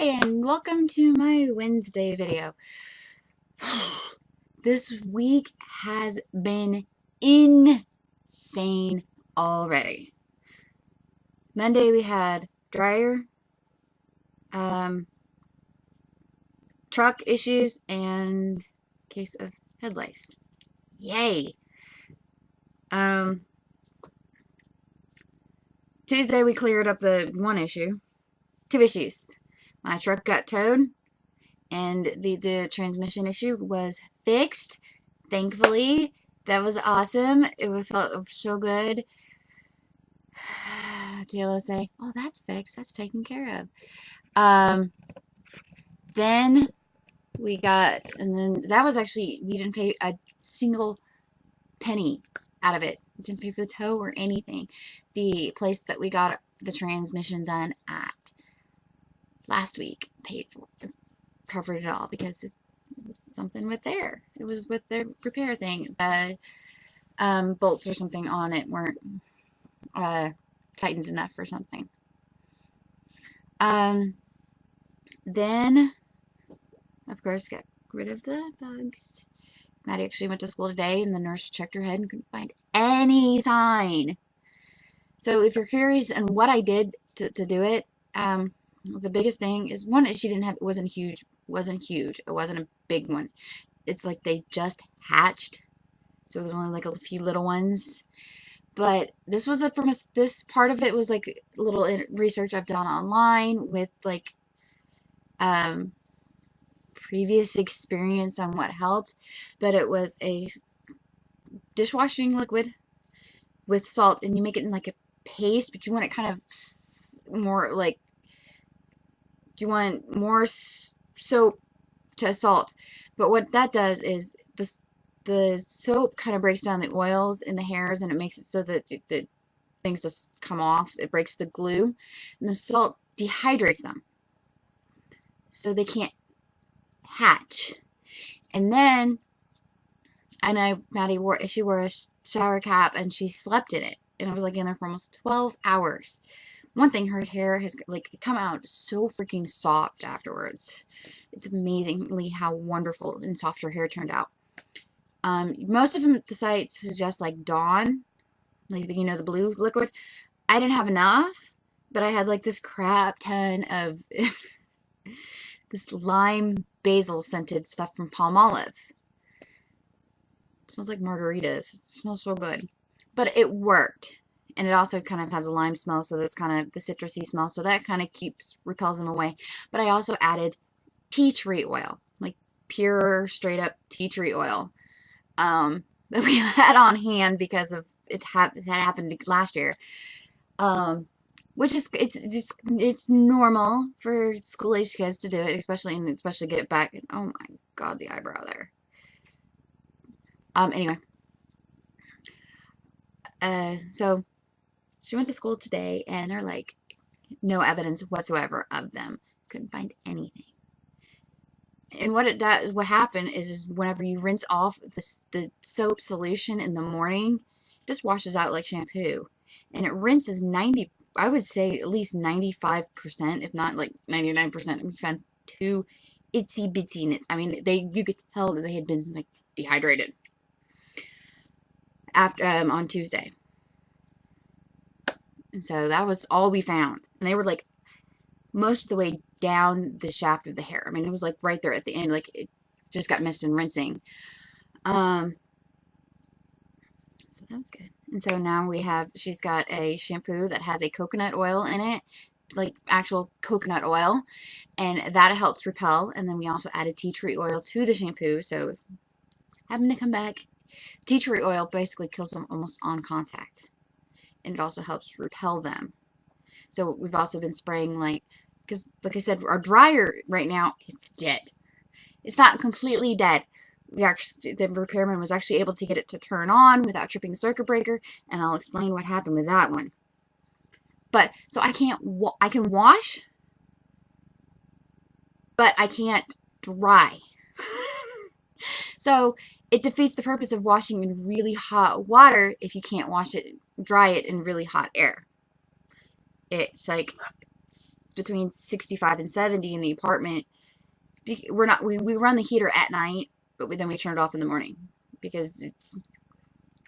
and welcome to my Wednesday video. This week has been insane already. Monday we had dryer, truck issues, and case of head lice. Yay! Tuesday we cleared up the two issues. My truck got towed, and the transmission issue was fixed. Thankfully, that was awesome. It felt so good to be able to say, "Oh, that's fixed. That's taken care of." Then that was actually, we didn't pay a single penny out of it. Didn't pay for the tow or anything. The place that we got the transmission done at last week covered it all, because it was something with it was with their repair thing. The bolts or something on it weren't tightened enough or something. Then, of course, got rid of the bugs. Maddie actually went to school today, and the nurse checked her head and couldn't find any sign. So if you're curious on what I did to do it, the biggest thing is, one, is it wasn't huge. It wasn't a big one. It's like they just hatched, so there's only like a few little ones. But this was this part of it was like a little research I've done online with like previous experience on what helped. But it was a dishwashing liquid with salt, and you make it in like a paste, but you want it kind of more like, you want more soap to salt. But what that does is the soap kind of breaks down the oils in the hairs, and it makes it so that the things just come off. It breaks the glue, and the salt dehydrates them, so they can't hatch. And then I know Maddie wore a shower cap, and she slept in it, and it was like in there for almost 12 hours. One thing, her hair has like come out so freaking soft afterwards. It's amazingly how wonderful and soft her hair turned out. Most of them at the site suggest like Dawn, like the blue liquid. I didn't have enough, but I had like this crap ton of this lime basil scented stuff from Palmolive. It smells like margaritas. It smells so good, but it worked. And it also kind of has a lime smell, so that's kind of the citrusy smell, so that kind of repels them away. But I also added tea tree oil, like pure, straight up tea tree oil, that we had on hand because of it had happened last year. Which is it's normal for school age kids to do it, especially get it back. Oh my God, the eyebrow there. Anyway, so she went to school today, and they're like, no evidence whatsoever of them. Couldn't find anything. And what happened is whenever you rinse off the soap solution in the morning, it just washes out like shampoo. And it rinses I would say at least 95%, if not like 99%. We found two itsy bitsy nits. I mean, you could tell that they had been like dehydrated after on Tuesday. And so that was all we found. And they were like most of the way down the shaft of the hair. I mean, it was like right there at the end, like it just got missed in rinsing. So that was good. And so now she's got a shampoo that has a coconut oil in it, like actual coconut oil, and that helps repel. And then we also added tea tree oil to the shampoo, so if having to come back, tea tree oil basically kills them almost on contact, and it also helps repel them. So we've also been spraying, because like I said, our dryer right now, it's dead. It's not completely dead. The repairman was actually able to get it to turn on without tripping the circuit breaker, and I'll explain what happened with that one. But so I can wash, but I can't dry. So it defeats the purpose of washing in really hot water if you can't dry it in really hot air. It's like between 65 and 70 in the apartment. We run the heater at night, but then we turn it off in the morning because it's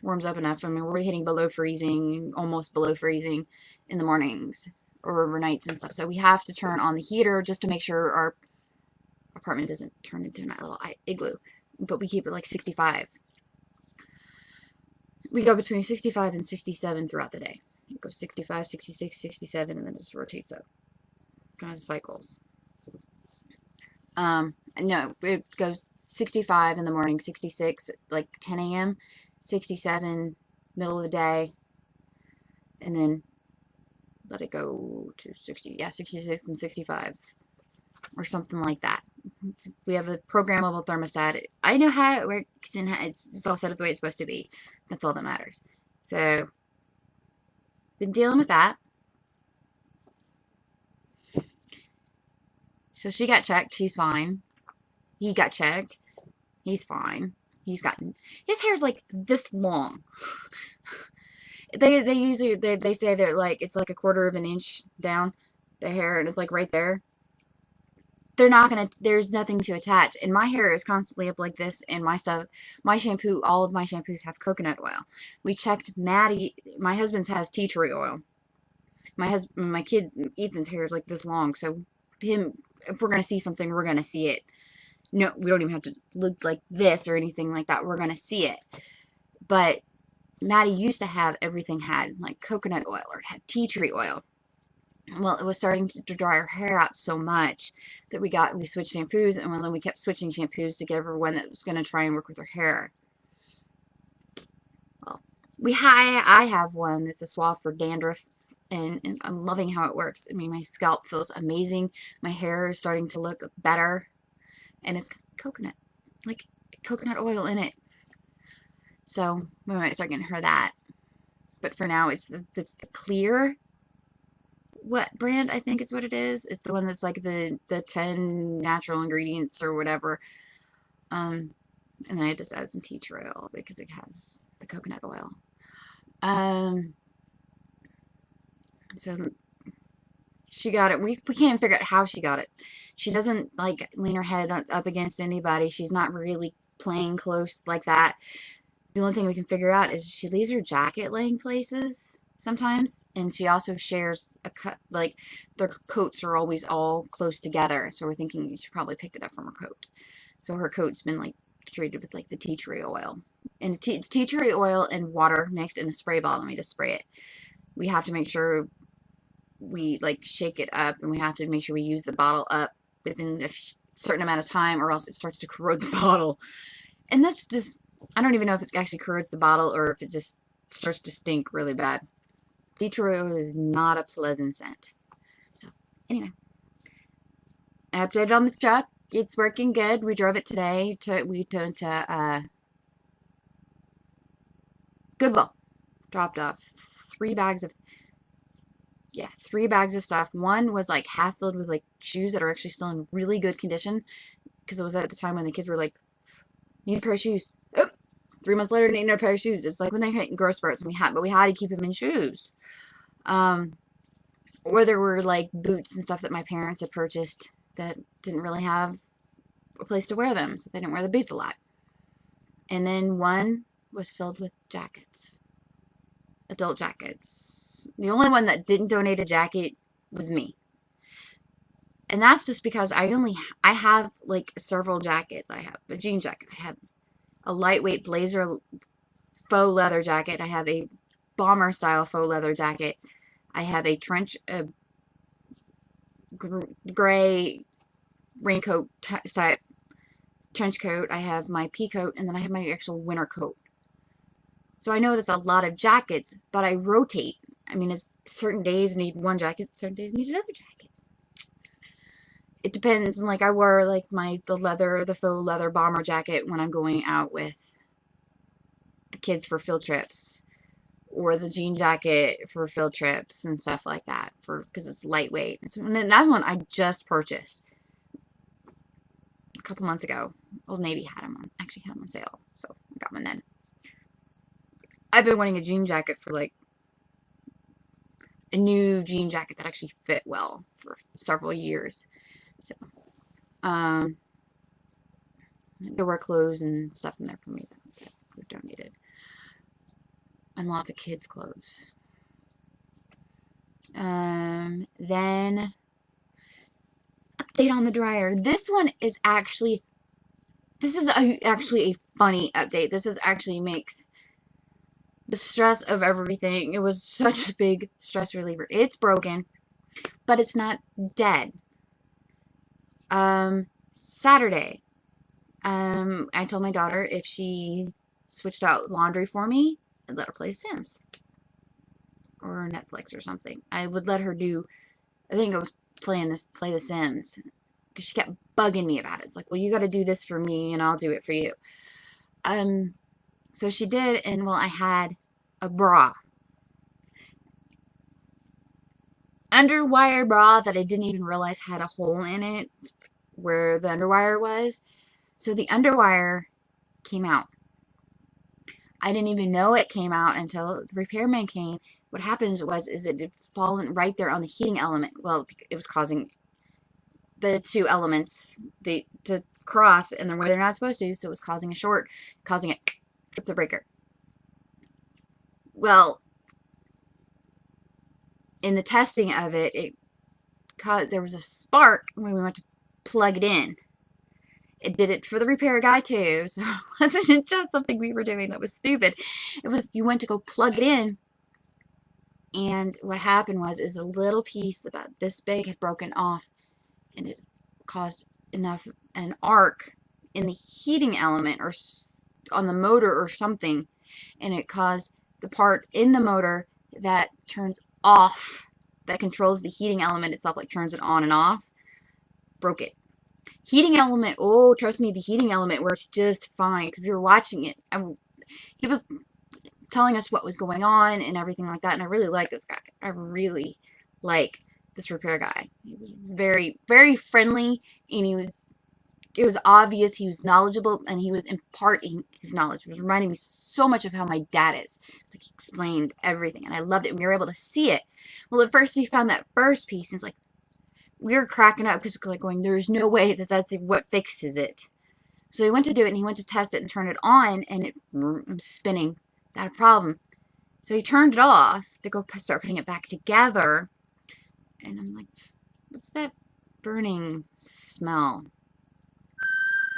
warms up enough. I mean, we're hitting below freezing, almost below freezing in the mornings or overnights and stuff. So we have to turn on the heater just to make sure our apartment doesn't turn into a little igloo. But we keep it like 65. We go between 65 and 67 throughout the day. It goes 65, 66, 67, and then it just rotates up. Kind of cycles. No, it goes 65 in the morning, 66 like 10 a.m., 67 middle of the day, and then let it go to 66 and 65 or something like that. We have a programmable thermostat. I know how it works and how it's all set up the way it's supposed to be. That's all that matters. So, been dealing with that. So she got checked. She's fine. He got checked. He's fine. He's gotten... His hair's like this long. They usually... They say they're like... It's like a quarter of an inch down. The hair. And it's like right there. They're not going to... There's nothing to attach. And my hair is constantly up like this. And my stuff... My shampoo... All of my shampoos have coconut oil. We checked Maddie... My husband's has tea tree oil. My kid... Ethan's hair is like this long. So him... If we're going to see something, we're going to see it. No, we don't even have to look like this or anything like that. We're going to see it. But Maddie used to have everything had like coconut oil or it had tea tree oil. Well, it was starting to dry her hair out so much that we switched shampoos, and then we kept switching shampoos to get her one that was going to try and work with her hair. Well, I have one that's a swab for dandruff. And I'm loving how it works. I mean, my scalp feels amazing. My hair is starting to look better. And it's coconut. Like, coconut oil in it. So, we might start getting her that. But for now, it's the clear... What brand? I think is what it is. It's the one that's like the 10 natural ingredients or whatever. And then I just add some tea tree oil because it has the coconut oil. So she got it. We can't even figure out how she got it. She doesn't like lean her head up against anybody. She's not really playing close like that. The only thing we can figure out is she leaves her jacket laying places sometimes, and she also shares a cut. Like their coats are always all close together. So we're thinking she probably picked it up from her coat. So her coat's been like treated with like the tea tree oil, and it's tea tree oil and water mixed in a spray bottle. We just spray it. We have to make sure we like shake it up, and we have to make sure we use the bottle up within a certain amount of time, or else it starts to corrode the bottle. And that's just, I don't even know if it actually corrodes the bottle or if it just starts to stink really bad. Tea tree oil is not a pleasant scent. So anyway, I updated on the truck. It's working good. We drove it today. We towed to Goodwill. Dropped off 3 bags of stuff. One was like half filled with like shoes that are actually still in really good condition, because it was at the time when the kids were like, need a pair of shoes. Oh, 3 months later, need another pair of shoes. It's like when they hit growth spurts, and we had to keep them in shoes. Or there were like boots and stuff that my parents had purchased that didn't really have a place to wear them, so they didn't wear the boots a lot. And then one was filled with jackets. Adult jackets. The only one that didn't donate a jacket was me. And that's just because I have like several jackets. I have a jean jacket. I have a lightweight blazer faux leather jacket. I have a bomber style faux leather jacket. I have a gray raincoat type trench coat. I have my pea coat, and then I have my actual winter coat. So I know that's a lot of jackets, but I rotate. I mean, it's certain days need one jacket, certain days need another jacket. It depends. And like I wore like the faux leather bomber jacket when I'm going out with the kids for field trips, or the jean jacket for field trips and stuff like that, because it's lightweight. And then that one I just purchased a couple months ago. Old Navy had them on sale, so I got one then. I've been wanting a jean jacket for like a new jean jacket that actually fit well for several years. So, there were clothes and stuff in there for me that were donated. And lots of kids' clothes. Then update on the dryer. This one is actually, actually a funny update. This is actually makes the stress of everything. It was such a big stress reliever. It's broken, but it's not dead. Saturday, I told my daughter if she switched out laundry for me, I'd let her play Sims or Netflix or something. I would let her do, I think I was play the Sims, because she kept bugging me about it. It's like, well, you got to do this for me and I'll do it for you. So she did, and well, I had a bra. Underwire bra that I didn't even realize had a hole in it where the underwire was. So the underwire came out. I didn't even know it came out until the repairman came. What happened is it had fallen right there on the heating element. Well, it was causing the two elements to cross in the way they're not supposed to, so it was causing a short, causing it to trip the breaker. Well, in the testing of it, there was a spark when we went to plug it in. It did it for the repair guy too, so it wasn't just something we were doing that was stupid. It was, you went to go plug it in, and what happened is a little piece about this big had broken off, and it caused an arc in the heating element or on the motor or something, and it caused the part in the motor that turns off, that controls the heating element itself, like turns it on and off, broke it. Heating element, oh, trust me, the heating element works just fine. Because we were watching it, he was telling us what was going on and everything like that, and I really like this guy. I really like this repair guy. He was very, very friendly, and it was obvious he was knowledgeable, and he was imparting his knowledge. It was reminding me so much of how my dad is. It's like he explained everything, and I loved it. And we were able to see it. Well, at first he found that first piece, and it's like, we were cracking up because we're like going, there's no way that that's what fixes it. So he went to do it, and he went to test it and turn it on, and it was spinning. That a problem. So he turned it off to go start putting it back together, and I'm like, what's that burning smell?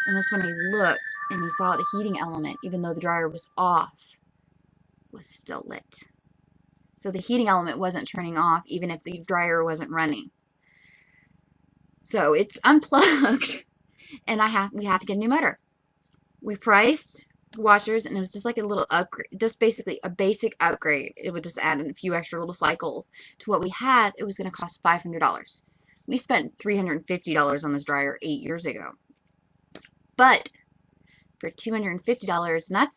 And that's when he looked, and he saw the heating element, even though the dryer was off, was still lit. So the heating element wasn't turning off, even if the dryer wasn't running. So it's unplugged, and we have to get a new motor. We priced washers, and it was just like a little upgrade, just basically a basic upgrade. It would just add in a few extra little cycles to what we had. It was going to cost $500. We spent $350 on this dryer 8 years ago. But for $250, and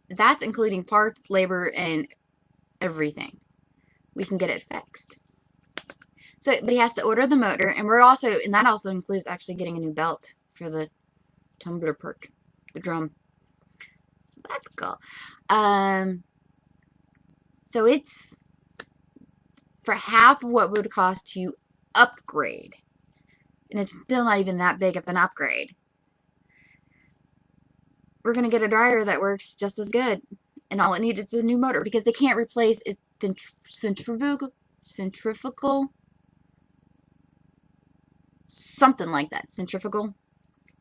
that's including parts, labor, and everything, we can get it fixed. So, but he has to order the motor, and that also includes actually getting a new belt for the tumbler perch, the drum. So that's cool. So it's for half of what it would cost to upgrade, and it's still not even that big of an upgrade. We're going to get a dryer that works just as good, and all it needs is a new motor, because they can't replace it. Centrifugal, something like that, centrifugal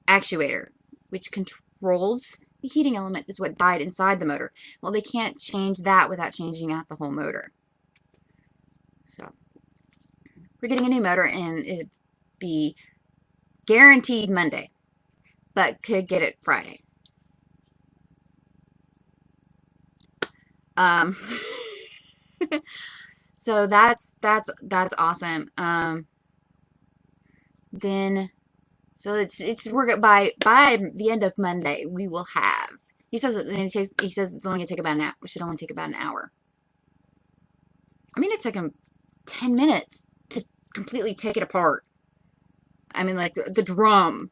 actuator, which controls the heating element, is what died inside the motor. Well, they can't change that without changing out the whole motor. So we're getting a new motor, and it'd be guaranteed Monday, but could get it Friday. So that's awesome. Then, so we're by the end of Monday we will have. He says it's only gonna take about an hour. It should only take about an hour. I mean, it took him 10 minutes to completely take it apart. I mean, like the drum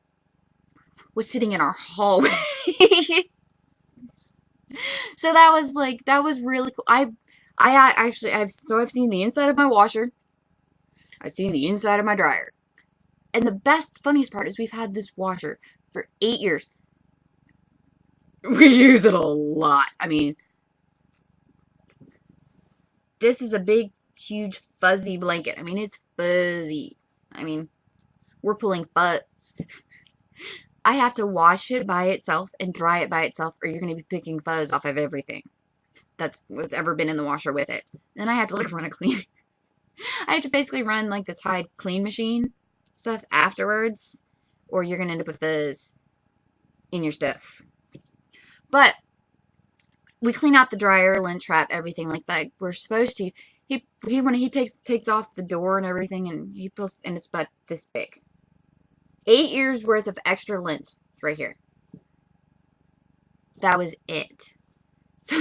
was sitting in our hallway. So that was really cool. I've seen the inside of my washer. I've seen the inside of my dryer. And the funniest part is we've had this washer for 8 years. We use it a lot. I mean, this is a big, huge, fuzzy blanket. I mean, it's fuzzy. I mean, we're pulling fuzz. I have to wash it by itself and dry it by itself, or you're going to be picking fuzz off of everything that's what's ever been in the washer with it. Then I have to like run a clean. I have to basically run like this Tide clean machine stuff afterwards, or you're going to end up with fuzz in your stuff. But we clean out the dryer, lint trap, everything like that. We're supposed to. He when he takes off the door and everything, and he pulls, and it's about this big. 8 years worth of extra lint right here. That was it. So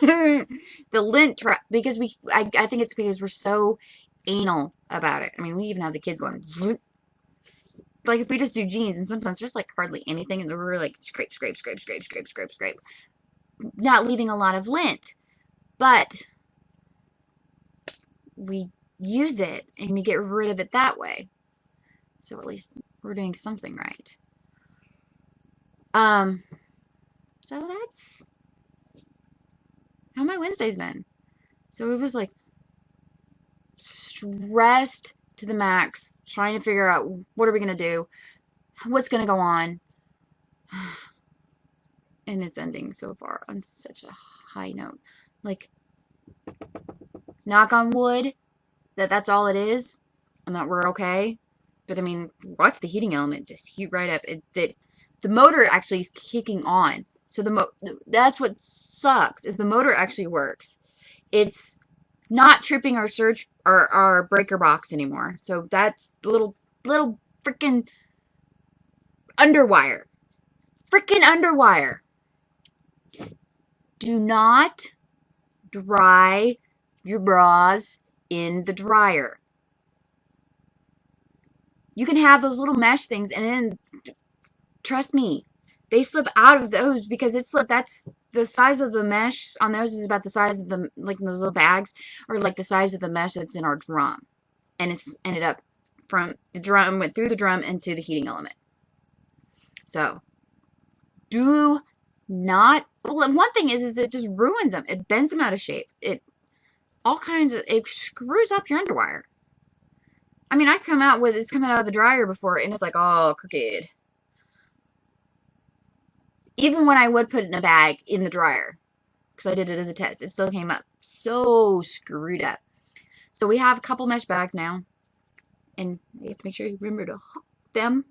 the lint trap, because I think it's because we're so anal about it. I mean, we even have the kids going, like if we just do jeans, and sometimes there's like hardly anything, and we're like scrape, scrape, scrape, scrape, scrape, scrape, scrape, not leaving a lot of lint, but we use it and we get rid of it that way. So at least we're doing something right. So that's how my Wednesday's been. So it was like stressed to the max, trying to figure out what are we going to do, what's going to go on. And it's ending so far on such a high note. Like, knock on wood, that's all it is, and that we're okay. But I mean, watch the heating element just heat right up. The motor actually is kicking on. So that's what sucks, is the motor actually works. It's not tripping our breaker box anymore. So that's the little freaking underwire. Freaking underwire. Do not dry your bras in the dryer. You can have those little mesh things, and then, trust me, they slip out of those because that's the size of the mesh on those is about the size of the, like those little bags, or like the size of the mesh that's in our drum. And it's ended up from the drum, went through the drum into the heating element. So, do not, well, one thing is it just ruins them. It bends them out of shape. It screws up your underwire. I mean, it's coming out of the dryer before, and it's like, oh, crooked. Even when I would put it in a bag in the dryer, because I did it as a test, it still came up so screwed up. So we have a couple mesh bags now, and you have to make sure you remember to hook them.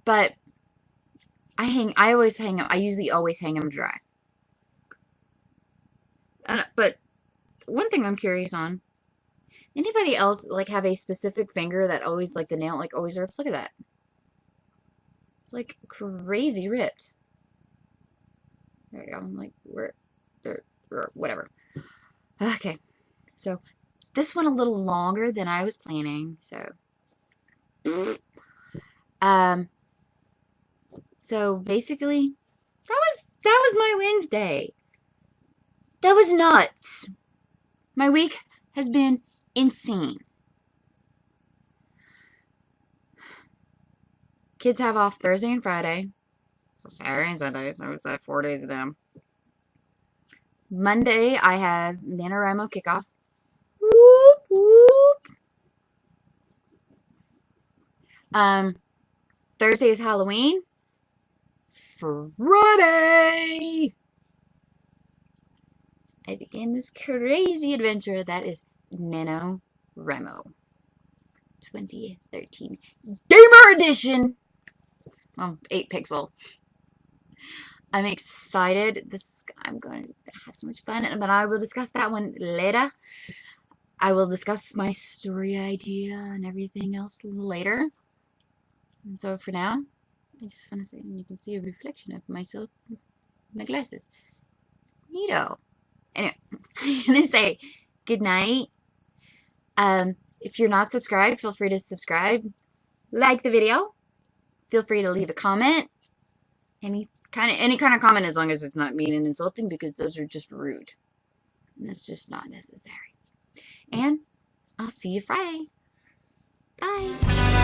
But I usually always hang them dry. But one thing I'm curious on, anybody else like have a specific finger that always, like the nail, like always rips? Look at that. It's like crazy ripped. There you go. I'm like, whatever. Okay. So this one a little longer than I was planning. So basically, that was my Wednesday. That was nuts. My week has been insane. Kids have off Thursday and Friday. So Saturday and Sunday, so it's like 4 days of them. Monday, I have NaNoWriMo kickoff. Whoop, whoop. Thursday is Halloween. Friday, I began this crazy adventure that is NaNoWriMo 2013 Gamer Edition. 8 pixel. I'm excited. I'm going to have so much fun, but I will discuss that one later. I will discuss my story idea and everything else later. And so for now, I just want to say, and you can see a reflection of myself in my glasses. Neato. Anyway, I'm going to say good night. If you're not subscribed, feel free to subscribe. Like the video. Feel free to leave a comment. Any kind of comment, as long as it's not mean and insulting, because those are just rude. That's just not necessary. And I'll see you Friday. Bye.